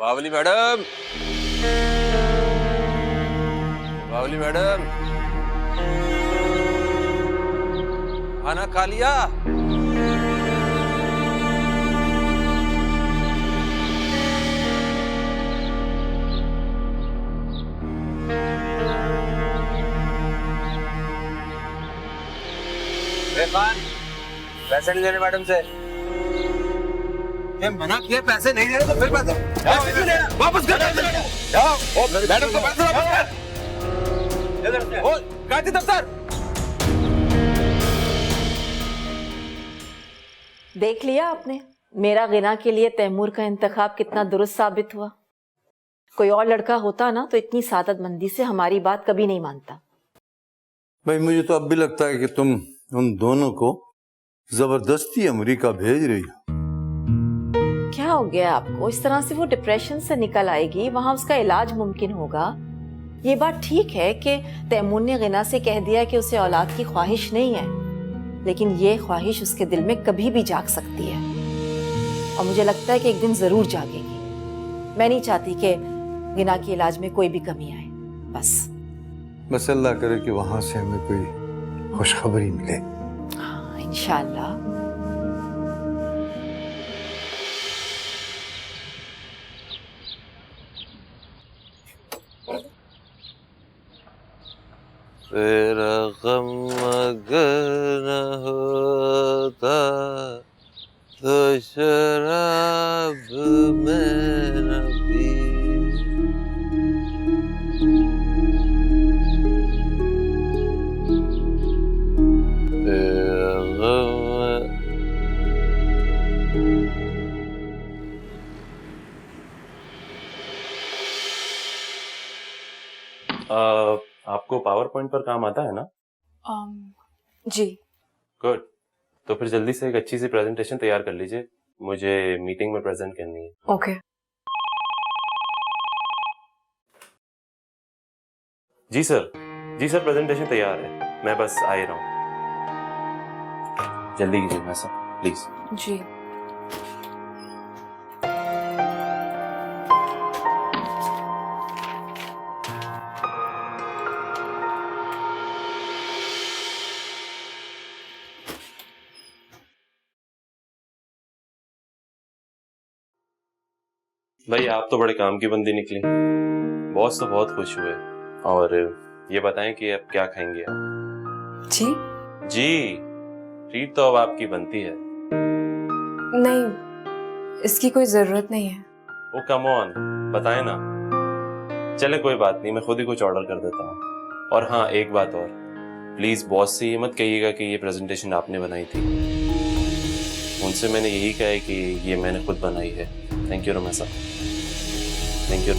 बावली मैडम, बावली मैडम, खाना खा लिया? खान, पैसे नहीं देने मैडम से। मना किया, पैसे नहीं दे रहे तो फिर पैसे वापस कर। मैडम को पैसे वापस कर। काटी दफ्तर। देख लिया आपने मेरा गिना के लिए तैमूर का इंतखाब कितना दुरुस्त साबित हुआ। कोई और लड़का होता ना तो इतनी सादतमंदी से हमारी बात कभी नहीं मानता। भाई मुझे तो अब भी लगता है कि तुम उन दोनों को जबरदस्ती अमेरिका भेज रही हो। क्या हो गया आपको? इस तरह से वो डिप्रेशन से निकल आएगी, वहां उसका इलाज मुमकिन होगा। ये बात ठीक है कि तैमूर ने गिना से कह दिया कि उसे औलाद की ख्वाहिश नहीं है, लेकिन ये ख्वाहिश उसके दिल में कभी भी जाग सकती है और मुझे लगता है कि एक दिन जरूर जागेगी। मैं नहीं चाहती कि गिना के इलाज में कोई भी कमी आए। बस अल्लाह करे कि वहां से हमें कोई खुशखबरी मिले। हाँ, इंशाअल्लाह। तेरा गम अगर न होता तो शराब में न पी। तेरा गम। आपको पावर पॉइंट पर काम आता है ना? जी। गुड। तो फिर जल्दी से एक अच्छी सी प्रेजेंटेशन तैयार कर लीजिए, मुझे मीटिंग में प्रेजेंट करनी है। ओके। जी सर, प्रेजेंटेशन तैयार है, मैं बस आ ही रहा हूँ। जल्दी कीजिए मैं सर, प्लीज। जी। भाई आप तो बड़े काम की बंदी निकली, बॉस तो बहुत खुश हुए। और ये बताएं कि अब क्या खाएंगे आप? जी? जी, ट्रीट तो अब आपकी बनती है। नहीं, इसकी कोई जरूरत नहीं है। ओ कम ऑन, बताएं ना। चले कोई बात नहीं, मैं खुद ही कुछ ऑर्डर कर देता हूँ। और हाँ, एक बात और, प्लीज बॉस से ये मत कहिएगा कि ये प्रेजेंटेशन आपने बनाई थी। उनसे मैंने यही कहा है कि ये मैंने खुद बनाई है। थैंक यू रमेश साहब, थैंक यू।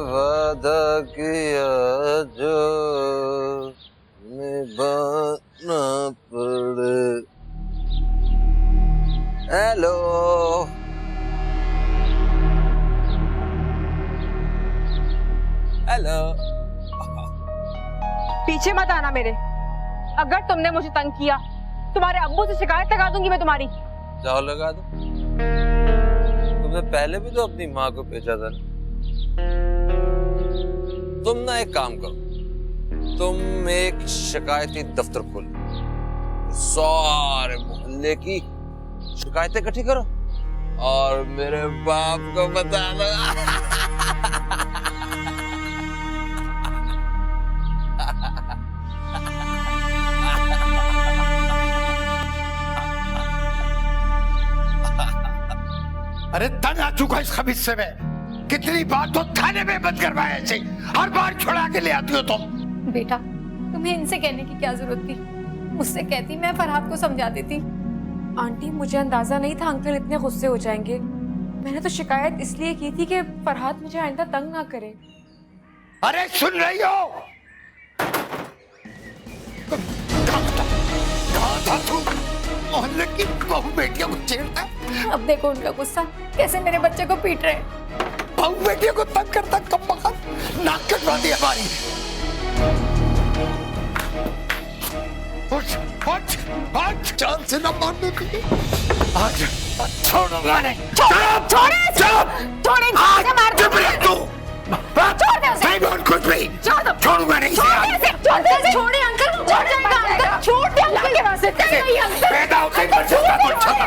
वादा किया जो निभाना पड़े। Hello, hello. पीछे मत आना मेरे। अगर तुमने मुझे तंग किया, तुम्हारे अब्बू से शिकायत लगा दूंगी मैं तुम्हारी। जाओ लगा दो। तुमने पहले भी तो अपनी माँ को भेजा था। तुम ना एक काम करो, तुम एक शिकायती दफ्तर खोलो, सारे मोहल्ले की शिकायतें इकट्ठी करो और मेरे बाप को बता दो। अरे तंग आ चुका इस खबीज से मैं। कितनी बार तो थाने में बंद करवाया ऐसे, हर बार छुड़ा के ले आती हो तुम। बेटा, तुम्हें इनसे कहने की क्या जरूरत थी? मुझसे कहती, मैं फरहाद को समझा देती। आंटी, मुझे अंदाजा नहीं था अंकल इतने गुस्से हो जाएंगे। मैंने तो शिकायत इसलिए की थी कि फरहाद मुझे आइंदा तंग ना करे। अरे सुन रही हो? कहाँ था तू? मोहल्ले की बहू बेटियों को छेड़ता है। अब देखो उनका गुस्सा, कैसे मेरे बच्चे को पीट रहे हैं। बहू बेटियों को तंग करता कम वक्त नाक कटवा दी हमारी। उठ उठ उठ, जान से न मारने के लिए आज छोड़ूंगा नहीं। छोड़े छोड़े आज चुप रह तू। छोड़ दे उसे। नहीं बोल कुछ भी। छोड़ दो। छोड़ूंगा नहीं इसे। छोड़ दे उसे। छोड़े अंकल, छोड़ जाएगा अंकल। छोड़ दे अंकल। नहीं अंकल। पैदा होते ही मर जाता कुछ छोटा।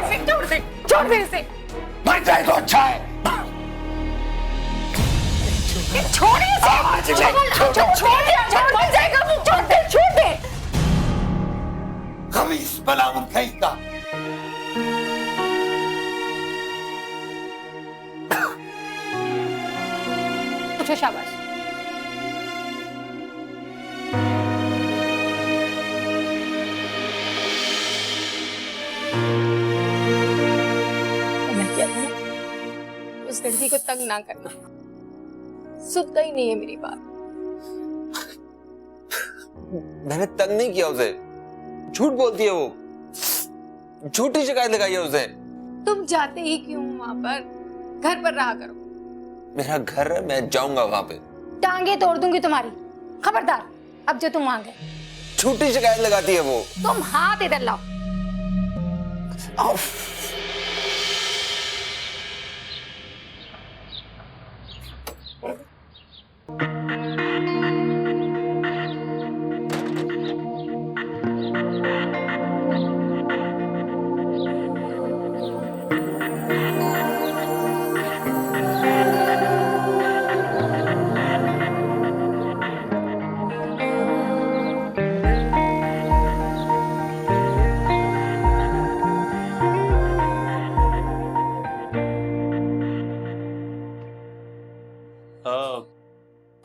छोड़ दे इसे। मर जाए तो अच्छा है। छोड़े इसे। आज नहीं छोड़ दे अंकल, मर जाएगा वो। छोड़ दे। खमीस बलाउन कहीं का। उठो, शाबाश। मैं कहती हूँ उस लड़की को तंग ना करना, सुनता ही नहीं है मेरी बात। मैंने तंग नहीं किया उसे, झूठ बोलती है वो, झूठी शिकायत लगाई है उसे। तुम जाते ही क्यों वहां पर? घर पर रहा करो। मेरा घर है, मैं जाऊंगा वहां पे। टांगे तोड़ दूंगी तुम्हारी, खबरदार अब जो तुम वहां गए। झूठी शिकायत लगाती है वो। तुम हाथ इधर लाओ।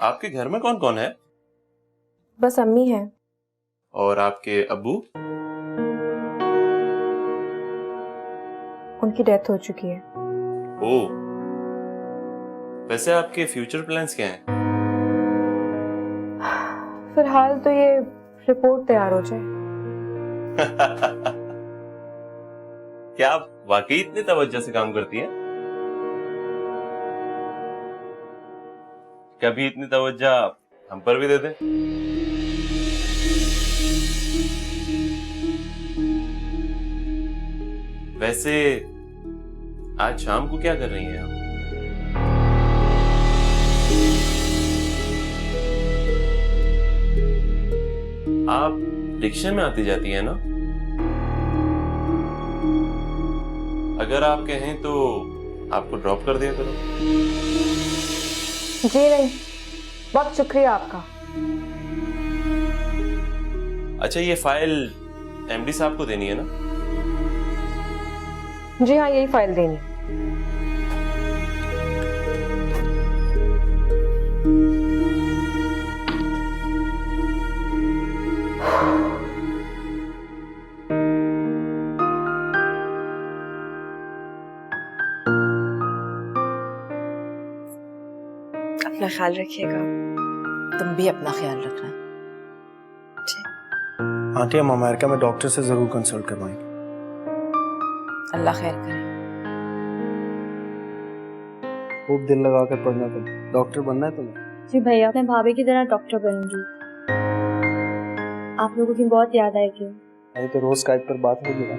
आपके घर में कौन कौन है? बस अम्मी है। और आपके अब्बू? उनकी डेथ हो चुकी है। ओह, वैसे आपके फ्यूचर प्लान्स क्या हैं? फिलहाल तो ये रिपोर्ट तैयार हो जाए। क्या आप वाकई इतनी तवज्जो से काम करती हैं? कभी इतनी तवज्जो हम पर भी दे दें। वैसे आज शाम को क्या कर रही हैं आप रिक्शे में आती जाती है ना? अगर आप कहें तो आपको ड्रॉप कर दिया करो। जी नहीं, बहुत शुक्रिया आपका। अच्छा, ये फाइल एमडी साहब को देनी है ना? जी हाँ, यही फाइल देनी। अपना ख्याल रखिएगा। तुम भी अपना ख्याल रखना। आंटी, हम अमेरिका में डॉक्टर से जरूर कंसल्ट करवाएंगे। अल्लाह खैर करे। खूब दिल लगाकर पढ़ना तुम, डॉक्टर बनना है तुम्हें। जी भैया, मैं भाभी की तरह डॉक्टर बनूंगी। आप लोगों की बहुत याद आएगी। नहीं तो रोज स्काइप पर बात होगी ना।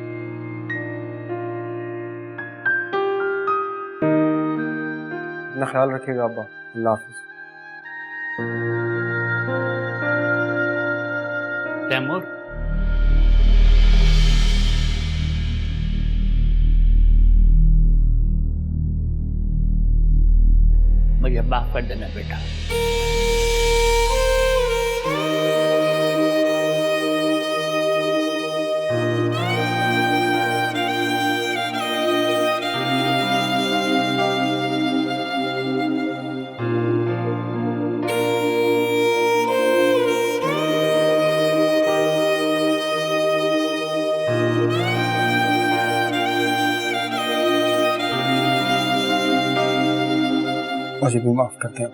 अपना ख्याल रखिएगा अब्बा। अल्लाह हाफिज। तैमूर, मुझे माफ कर देना बेटा। मुझे भी माफ करते हैं।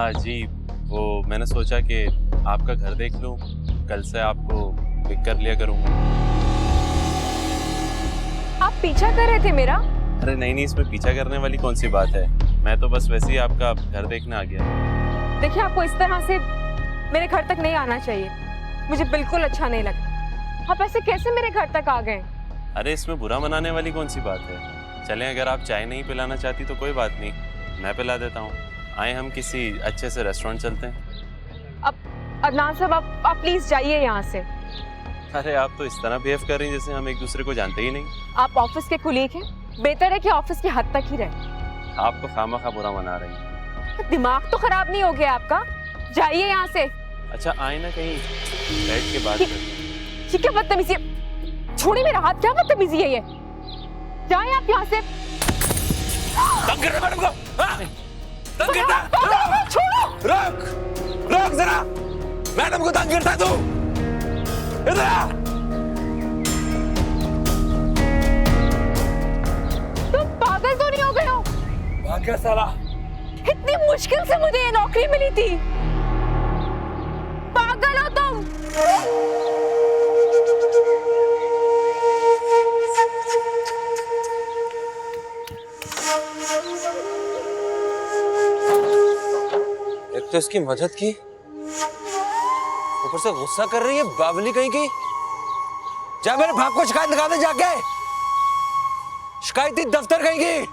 हाँ जी, वो मैंने सोचा कि आपका घर देख लूं, कल से आपको पिक कर लिया करूंगा। आप पीछा कर रहे थे मेरा? अरे नहीं, इसमें पीछा करने वाली कौन सी बात है, मैं तो बस वैसे ही आपका घर देखने आ गया। देखिए, आपको इस तरह से मेरे घर तक नहीं आना चाहिए, मुझे बिल्कुल अच्छा नहीं लगा। आप ऐसे कैसे मेरे घर तक आ गए? अरे इसमें बुरा मनाने वाली कौन सी बात है, चलें, अगर आप चाय नहीं पिलाना चाहती तो कोई बात नहीं, मैं पिला देता हूँ। आए हम किसी अच्छे से रेस्टोरेंट चलते हैं। अब अदनान साहब, आप प्लीज जाइए यहाँ से। अरे आप तो इस तरह बिहेव कर रही हैं जैसे हम एक दूसरे को जानते ही नहीं। आप ऑफिस के कुलीग हैं, बेहतर है कि ऑफिस की हद तक ही रहे। आप तो खामखा बुरा मना रही हैं। दिमाग तो खराब नहीं हो गया आपका? जाइए यहाँ से। अच्छा आए ना कहीं बैठ के बात करते हैं। ये क्या बदतमीजी है? छोड़िए मेरा हाथ, क्या बदतमीजी है ये? जाए आप यहाँ से। तंग कर रहा मैडम को? हाँ? तंग करता है? छोड़ो। रोक जरा, मैडम को तंग करता है तू? इधर आ। तुम पागल तो नहीं हो गए हो? भाग गया साला। इतनी मुश्किल से मुझे ये नौकरी मिली थी। पागल हो तुम। एक तो इसकी मदद की, ऊपर से गुस्सा कर रही है बावली कहीं की। जा मेरे भाग को शिकायत लगा दे जाके, शिकायती दफ्तर कहीं की,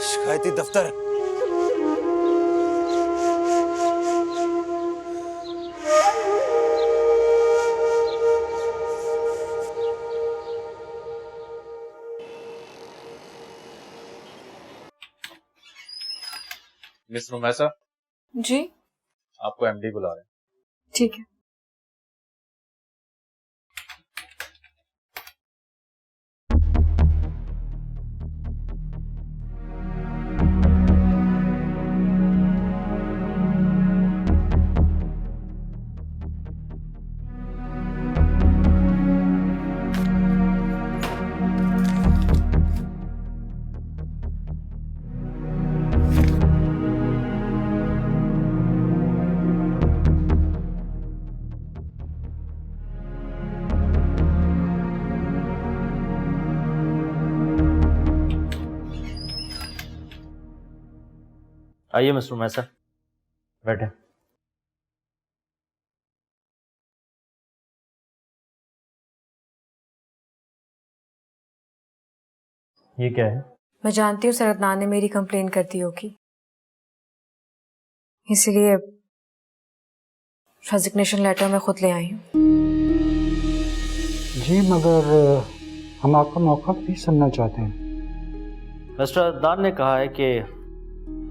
शिकायती दफ्तर। मिस रुमैसा, जी आपको एमडी बुला रहे हैं। ठीक है। आइए मिस्टर मैसा, बैठे। ये क्या है? मैं जानती हूँ सरदनान ने मेरी कंप्लेन कर दी होगी, इसलिए रेजिग्नेशन लेटर मैं खुद ले आई हूँ। जी मगर हम आपका मौका भी सुनना चाहते हैं। मिस्टर अदनान ने कहा है कि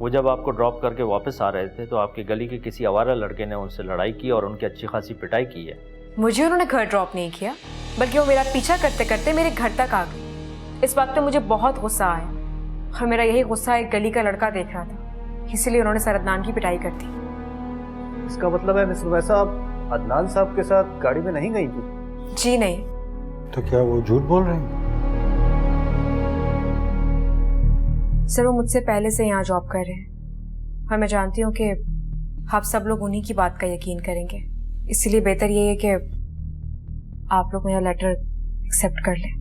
वो जब आपको ड्रॉप करके वापस आ रहे थे तो आपकी गली के किसी आवारा लड़के ने उनसे लड़ाई की और उनकी अच्छी खासी पिटाई की है। मुझे उन्होंने घर ड्रॉप नहीं किया, बल्कि वो मेरा पीछा करते करते मेरे घर तक आ गए। इस बात पे मुझे बहुत गुस्सा आया और मेरा यही गुस्सा एक गली का लड़का देख रहा था, इसलिए उन्होंने सरदनान की पिटाई कर दी। इसका मतलब है मिस रुमैसा, आप अदनान साहब के साथ गाड़ी में नहीं गई थी? जी नहीं। तो क्या वो झूठ बोल रहे हैं? सर, वो मुझसे पहले से यहाँ जॉब कर रहे हैं और मैं जानती हूँ कि आप सब लोग उन्हीं की बात का यकीन करेंगे, इसलिए बेहतर ये है कि आप लोग मेरा लेटर एक्सेप्ट कर लें।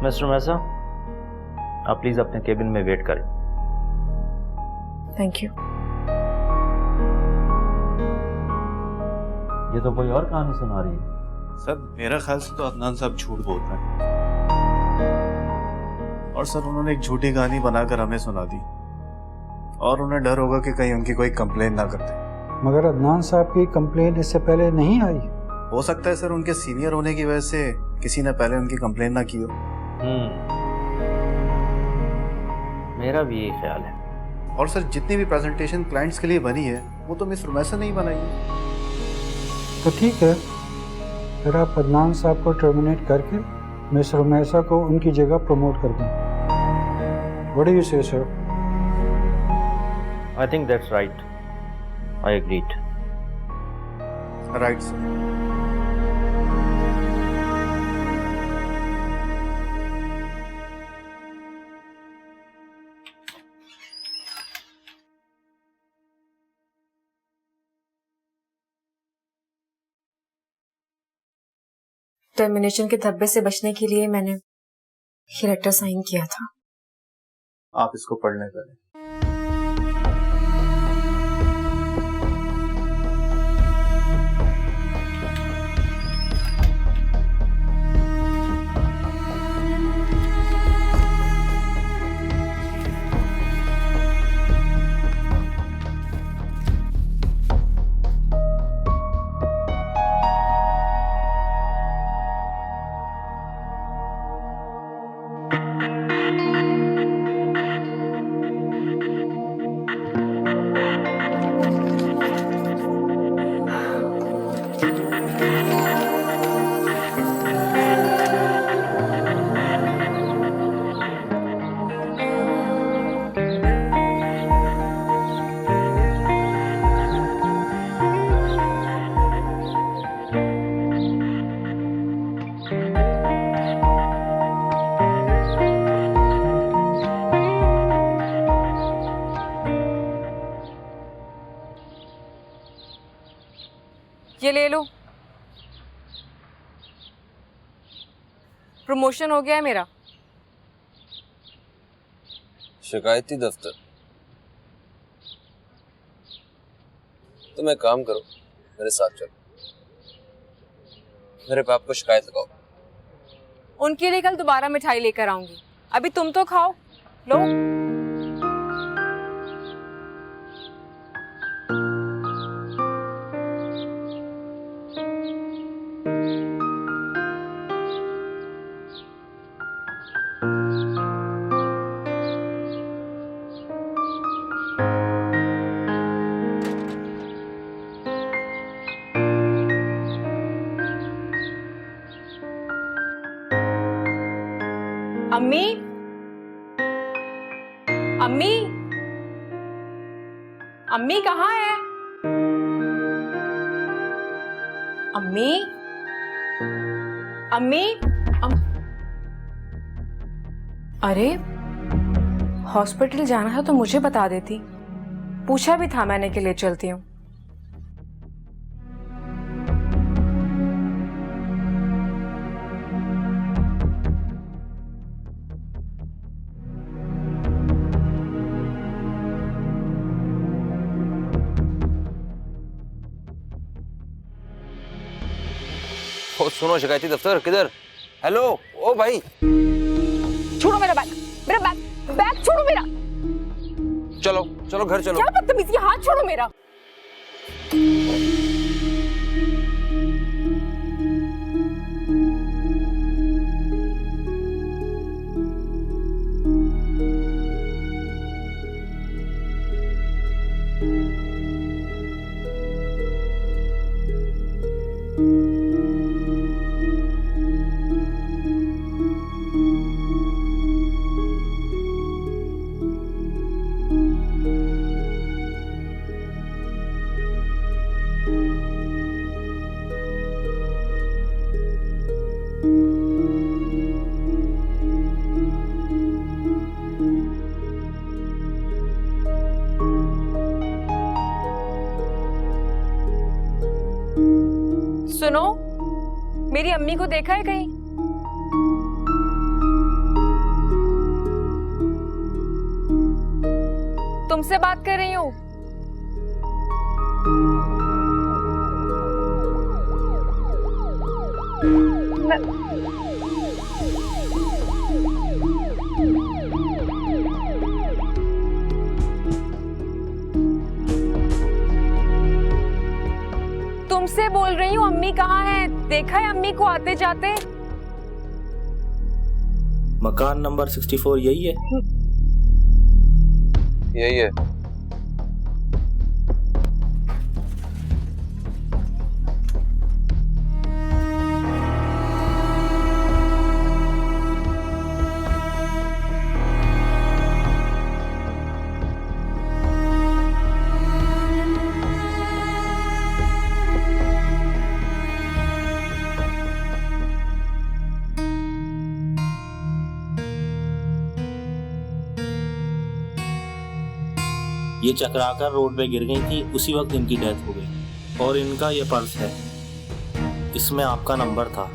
मिस्टर मैसा, आप प्लीज अपने केबिन में वेट करें। Thank you. ये तो कोई और कहानी सुना रही है। सर मेरा ख्याल से तो अदनान साहब झूठ बोल रहे हैं, और सर उन्होंने एक झूठी कहानी बनाकर हमें सुना दी, और उन्हें डर होगा कि कहीं उनकी कोई कंप्लेन ना करते। मगर अदनान साहब की कंप्लेन इससे पहले नहीं आई। हो सकता है सर उनके सीनियर होने की वजह से किसी ने पहले उनकी कंप्लेन ना की हो। मेरा भी यही ख्याल है। और सर जितनी भी प्रेजेंटेशन क्लाइंट्स के लिए बनी है वो तो मिस रुमैसा ने ही बनाई है। तो ठीक है, फिर आप अदनान साहब को टर्मिनेट करके मिस रुमैसा को उनकी जगह प्रमोट कर दें। व्हाट डू यू से sir? I think that's right. I agreed. Right sir. Termination के धब्बे से बचने के लिए मैंने ये लेटर साइन किया था। आप इसको पढ़ लें पहले। ये ले लो, प्रमोशन हो गया है मेरा। शिकायती दफ्तर? तुम एक काम करो, मेरे साथ चलो, मेरे बाप को शिकायत लगाओ। उनके लिए कल दोबारा मिठाई लेकर आऊंगी, अभी तुम तो खाओ। लो। अम्मी, अम्मी, अम्मी कहाँ है? अम्मी, अम्मी, अरे हॉस्पिटल जाना था तो मुझे बता देती, पूछा भी था मैंने कि ले चलती हूँ। ओ सुनो, शिकायती दफ्तर किधर? हेलो, ओ भाई, छोड़ो मेरा बैग, मेरा बैग, बैग छोड़ो मेरा। चलो चलो घर चलो। क्या बदतमीजी, हाथ छोड़ो मेरा। सुनो, मेरी अम्मी को देखा है कहीं? तुमसे बात कर रही हूँ। तुमसे बोल रही हूँ, अम्मी कहाँ है? देखा है अम्मी को आते जाते? मकान नंबर 64 यही है? यही है। ये चक्राकर रोड पे गिर गई थी, उसी वक्त इनकी डेथ हो गई। और इनका ये पर्स है, इसमें आपका नंबर था।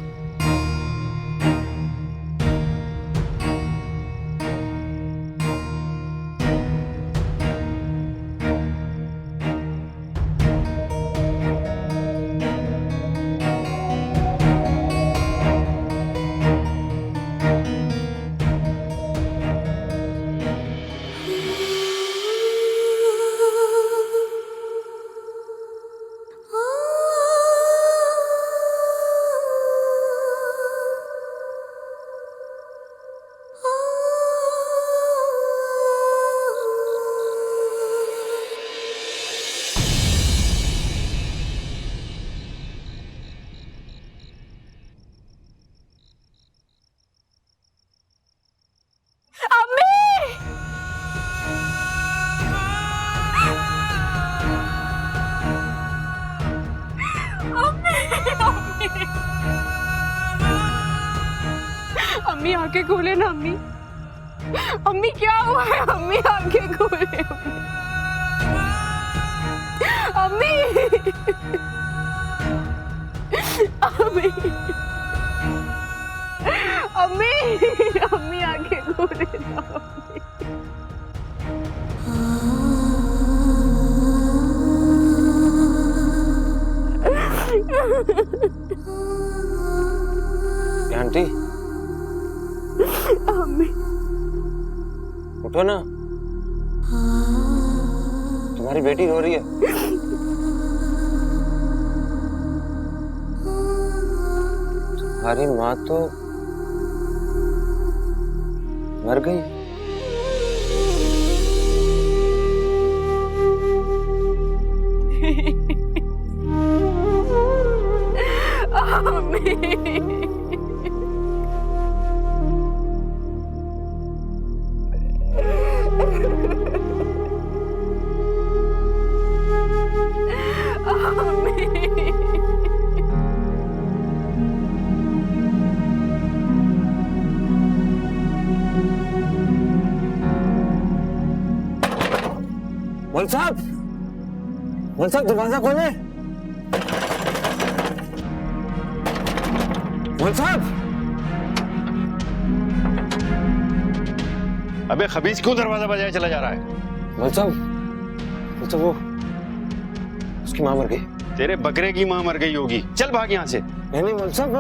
आंखें खोले ना अम्मी। अम्मी क्या हुआ है? अम्मी आंखें खोले। अम्मी अम्मी अम्मी अम्मी आंखें खोले ना। आंटी अम्मी उठो ना, तुम्हारी बेटी रो रही है। तुम्हारी माँ तो मर गई। मौलवी साहब दरवाजा खोले। मौलवी साहब। अबे खबीज क्यों दरवाजा बजाए चला जा रहा है? मौलवी साहब वो उसकी माँ मर गई। तेरे बकरे की माँ मर गई होगी, चल भाग यहाँ से। नहीं मौलवी साहब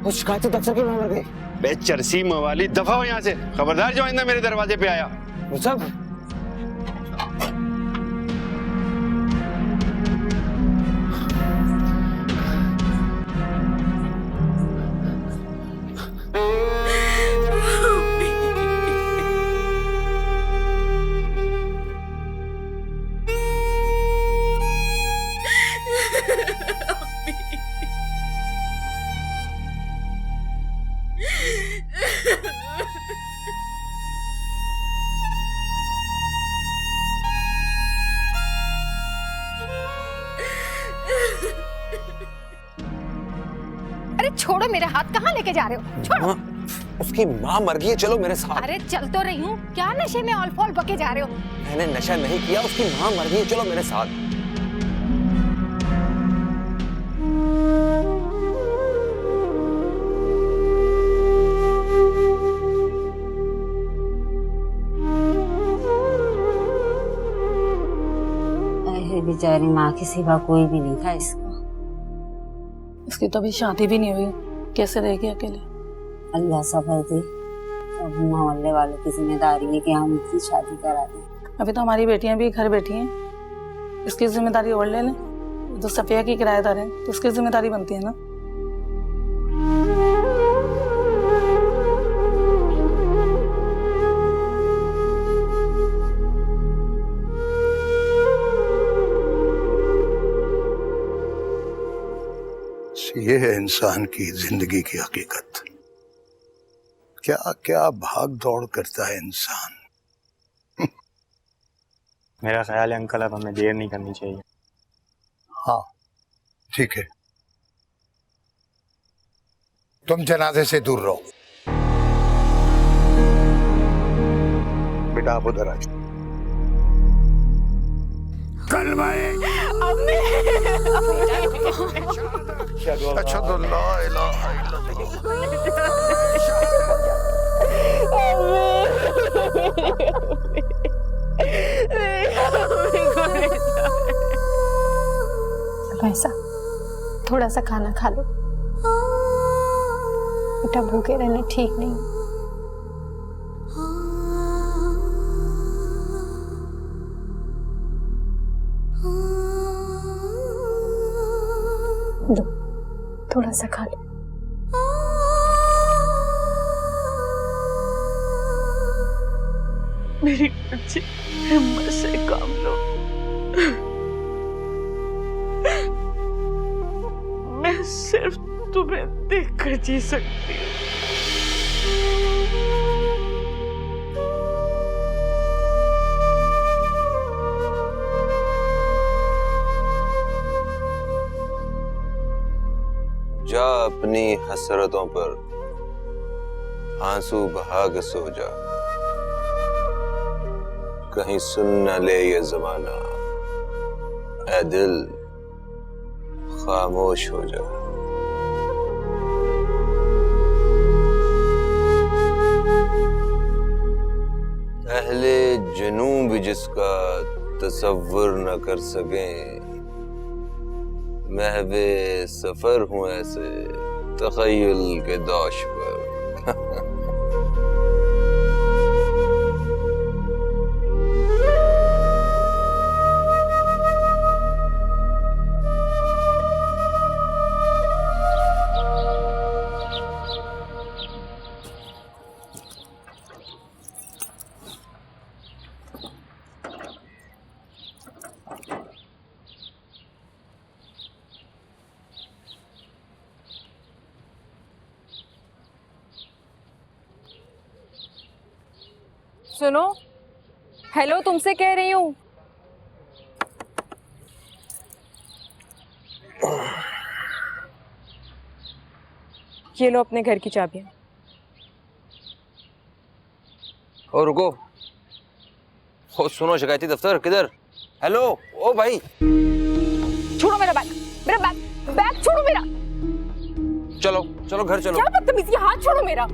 वो शिकायती दफ्तर की माँ मर गई। बे चरसी मवाली, दफा हो यहाँ से। खबरदार जो आइंदा मेरे दरवाजे पे आया। मौलवी साहब अरे छोड़ो मेरे हाथ, कहाँ लेके जा रहे हो? छोड़ो। उसकी माँ मर गई है, चलो मेरे साथ। अरे चल तो रही हूँ, क्या नशे में ऑल फॉल बके जा रहे हो? मैंने नशा नहीं किया, उसकी माँ मर गई है, चलो मेरे साथ। बेचारी माँ की सिवा कोई भी नहीं था इसका। इसकी तो अभी शादी भी नहीं हुई, कैसे रहेगी अकेले? अल्लाह सबर दे। अब मोहल्ले वालों की जिम्मेदारी है कि हम इसकी शादी करा दें। अभी तो हमारी बेटियां भी घर बैठी हैं, इसकी जिम्मेदारी और ले लें। तो सफिया की किराएदार है तो उसकी जिम्मेदारी बनती है ना। ये है इंसान की जिंदगी की हकीकत। क्या क्या भाग दौड़ करता है इंसान। मेरा ख्याल है अंकल अब हमें देर नहीं करनी चाहिए। हाँ ठीक है, तुम जनाजे से दूर रहो। बेटा आप उधर आ जाओ। कलमाए अशहदु अल्ला इलाहा ऐसा थोड़ा सा खाना खा लो बेटा, भूखे रहना ठीक नहीं। लो थोड़ा सा खा लो। मेरी बच्ची हिम्मत से काम लो। मैं सिर्फ तुम्हें देखकर जी सकती हूँ। जा अपनी हसरतों पर आंसू बहा के सो जा, कहीं सुन न ले ये जमाना, ऐ दिल खामोश हो जा। अहले जुनू भी जिसका तसव्वुर न कर सके, महवे सफर हूं ऐसे तखय्युल के दोष पर। सुनो, हेलो, तुमसे कह रही हूँ। ये लो अपने घर की चाबियां। और रुको, ओ सुनो, शिकायती दफ्तर किधर? हेलो, ओ भाई, छोड़ो मेरा बैग, बैग छोड़ो मेरा। चलो चलो घर चलो। क्या बदतमीजी, हाथ छोड़ो मेरा।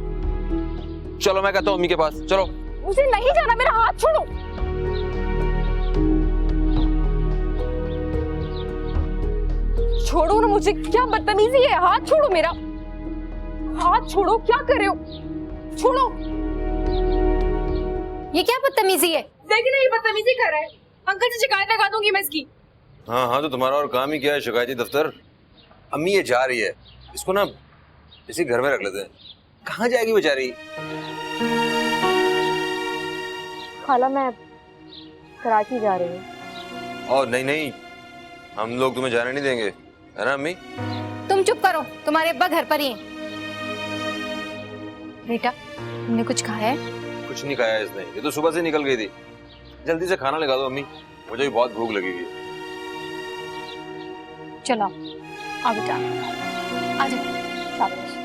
चलो मैं कहता हूँ अम्मी के पास, चलो। मुझे नहीं जाना, मेरा हाथ छोड़ो। छोड़ो ना मुझे, क्या बदतमीजी है, हाथ छोड़ो मेरा। हाथ छोड़ो, क्या कर रहे हो? छोड़ो। ये क्या बदतमीजी है? देखिए ना, ये बदतमीजी कर रहा है। अंकल से शिकायत लगा दूंगी मैं इसकी। हाँ हाँ, तो तुम्हारा और काम ही क्या है, शिकायती दफ्तर। अम्मी ये जा रही है, इसको ना इसी घर में रख लेते हैं। कहाँ जाएगी बेचारी? खाला, मैं कराची जा रही हूँ। और नहीं नहीं, हम लोग तुम्हें जाने नहीं देंगे, है ना अम्मी? तुम चुप करो, तुम्हारे अब्बा घर पर ही हैं। बेटा, तुमने कुछ खाया है? कुछ नहीं खाया इसने, ये तो सुबह से निकल गई थी। जल्दी से खाना लगा दो अम्मी, मुझे भी बहुत भूख लगी है। चलो आओ बेटा, आ जाओ। शाबाश।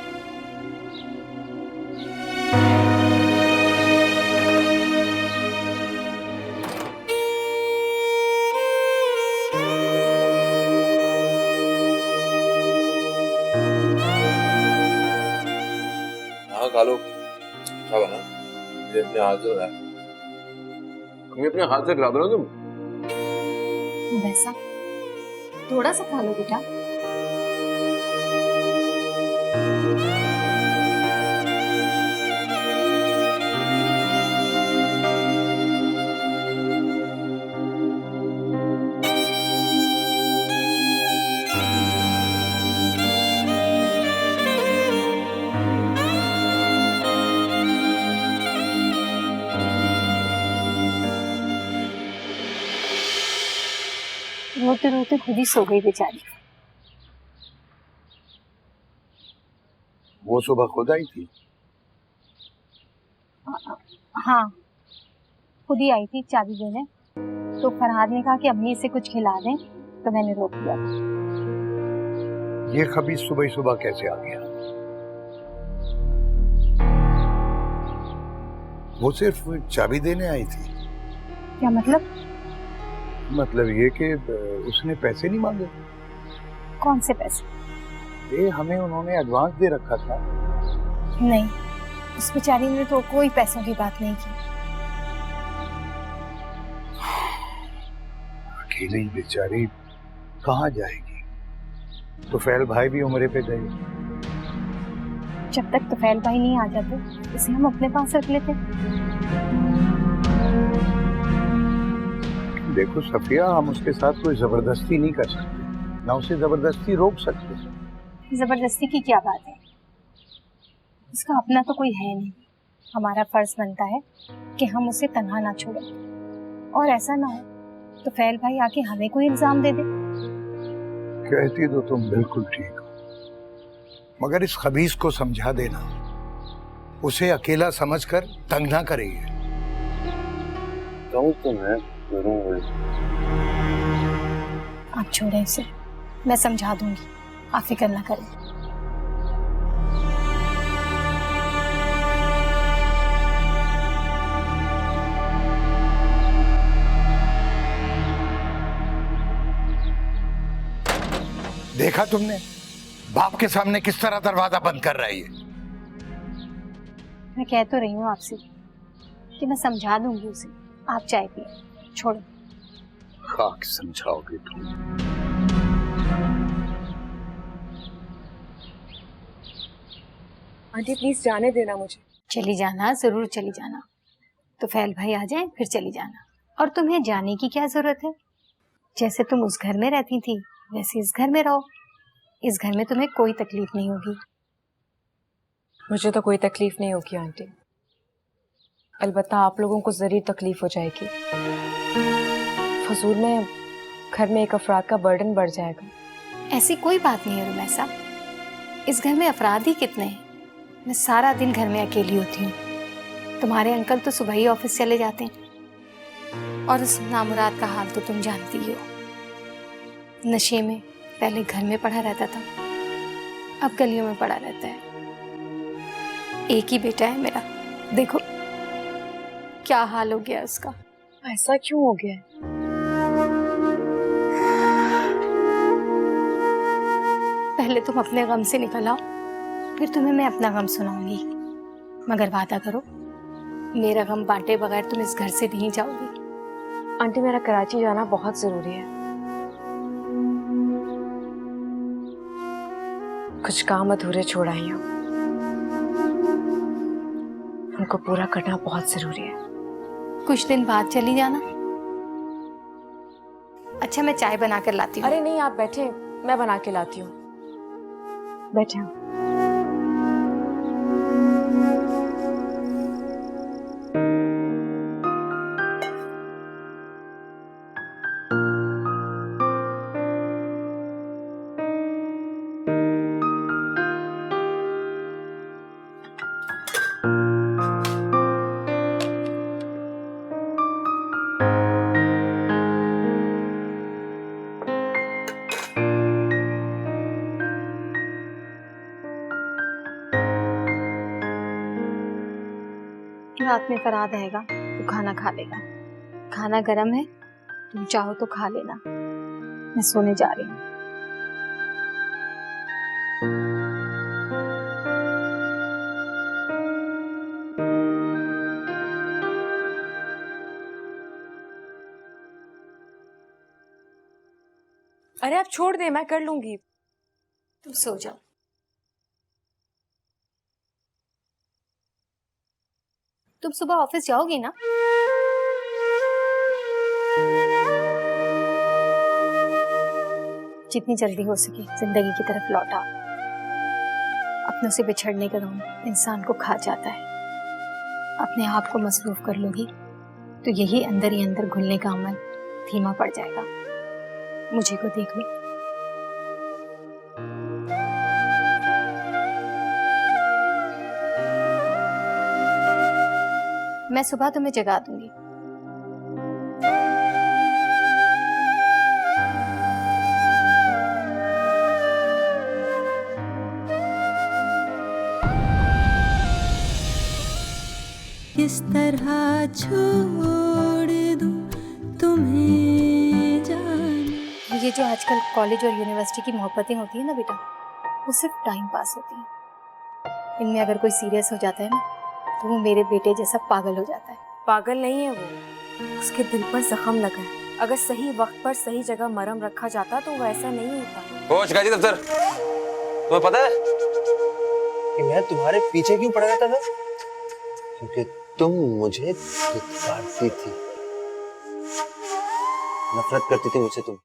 हाँ खा लो, अच्छा बना। ये अपने हाथ से बनाया, ये अपने हाथ से खिला दो ना तुम। वैसा थोड़ा सा खा लो बेटा। रोते रोते खुद ही सो गई बेचारी। वो सुबह खुद आई थी? हाँ, खुद ही आई थी चाबी देने। तो फरहाद ने कहा कि अम्मी इसे कुछ खिला दें, तो मैंने रोक दिया। ये खबीस सुबह सुबह कैसे आ गया? वो सिर्फ चाबी देने आई थी? क्या मतलब? मतलब ये कि उसने पैसे नहीं मांगे। कौन से पैसे? ये हमें उन्होंने एडवांस दे रखा था। नहीं, उस बेचारी ने तो कोई पैसों की बात नहीं की। अकेली बेचारी कहाँ जाएगी? तुफैल भाई भी उम्रे पे गए। जब तक तुफैल भाई नहीं आ जाते, इसे हम अपने पास रख लेते। देखो सफिया, हम उसके साथ कोई जबरदस्ती नहीं कर सकते, ना उसे जबरदस्ती रोक सकते। जबरदस्ती की क्या बात है? उसका अपना तो कोई है नहीं। हमारा फर्ज बनता है कि हम उसे तन्हा ना छोड़ें, और ऐसा ना हो तो फैल भाई आके हमें कोई इल्जाम दे दे। कहती तो तुम बिल्कुल ठीक हो, मगर इस खबीस को समझा देना, उसे अकेला समझकर तंग ना करेगी। आप छोड़ें इसे, मैं समझा दूंगी, आप फिक्र ना करें। देखा तुमने बाप के सामने किस तरह दरवाजा बंद कर रही है। मैं कह तो रही हूँ आपसे कि मैं समझा दूंगी उसे। आप चाय पिए, छोड़ो। खाक समझाओगे तुम। आंटी प्लीज जाने देना मुझे। चली जाना, जरूर चली जाना। तो फैल भाई आ जाए फिर चली जाना। और तुम्हें जाने की क्या जरूरत है? जैसे तुम उस घर में रहती थी वैसे इस घर में रहो। इस घर में तुम्हें कोई तकलीफ नहीं होगी। मुझे तो कोई तकलीफ नहीं होगी आंटी, अलबत्ता आप लोगों को जरूर तकलीफ हो जाएगी। फजूल में घर में एक अफराद का बर्डन बढ़ जाएगा। ऐसी कोई बात नहीं है रुमैसा। इस घर में अफराद ही कितने हैं। मैं सारा दिन घर में अकेली होती हूँ। तुम्हारे अंकल तो सुबह ही ऑफिस चले जाते हैं। और उस नामुराद का हाल तो तुम जानती ही हो। नशे में पहले घर में पड़ा रहता था, अब गलियों में पड़ा रहता है। एक ही बेटा है मेरा, देखो क्या हाल हो गया उसका। ऐसा क्यों हो गया है? पहले तुम अपने गम से निकल आओ, फिर तुम्हें मैं अपना गम सुनाऊंगी। मगर वादा करो मेरा गम बांटे बगैर तुम इस घर से नहीं जाओगी। आंटी मेरा कराची जाना बहुत जरूरी है। कुछ काम अधूरे छोड़ आई हूँ, उनको पूरा करना बहुत जरूरी है। कुछ दिन बाद चली जाना। अच्छा मैं चाय बना कर लाती हूँ। अरे नहीं आप बैठे, मैं बना के लाती हूँ। बैठे हैं। रात में फराद आएगा तो खाना खा लेगा। खाना गरम है, तुम चाहो तो खा लेना। मैं सोने जा रही हूँ। अरे आप छोड़ दे, मैं कर लूंगी। तुम सो जाओ। तुम सुबह ऑफिस जाओगी ना? जितनी जल्दी हो सके जिंदगी की तरफ लौटा। अपनों से बिछड़ने का गम इंसान को खा जाता है। अपने आप को मसरूफ कर लोगी तो यही अंदर ही अंदर घुलने का अमल धीमा पड़ जाएगा। मुझे को देख लो। मैं सुबह तुम्हें जगा दूंगी। किस तरह छोड़ दूं तुम्हें जान। ये जो आजकल कॉलेज और यूनिवर्सिटी की मोहब्बतें होती है ना बेटा, वो सिर्फ टाइम पास होती है। इनमें अगर कोई सीरियस हो जाता है ना तो वो मेरे बेटे जैसा पागल हो जाता है। पागल नहीं है वो, उसके दिल पर जख्म लगा है। अगर सही वक्त पर सही जगह मरहम रखा जाता तो वो ऐसा नहीं होता। ओ शिकायती दफ्तर, तुम्हें पता है कि मैं तुम्हारे पीछे क्यों पड़ रहता था? क्योंकि तुम मुझे धिक्कारती थी, नफरत करती थी मुझसे तुम।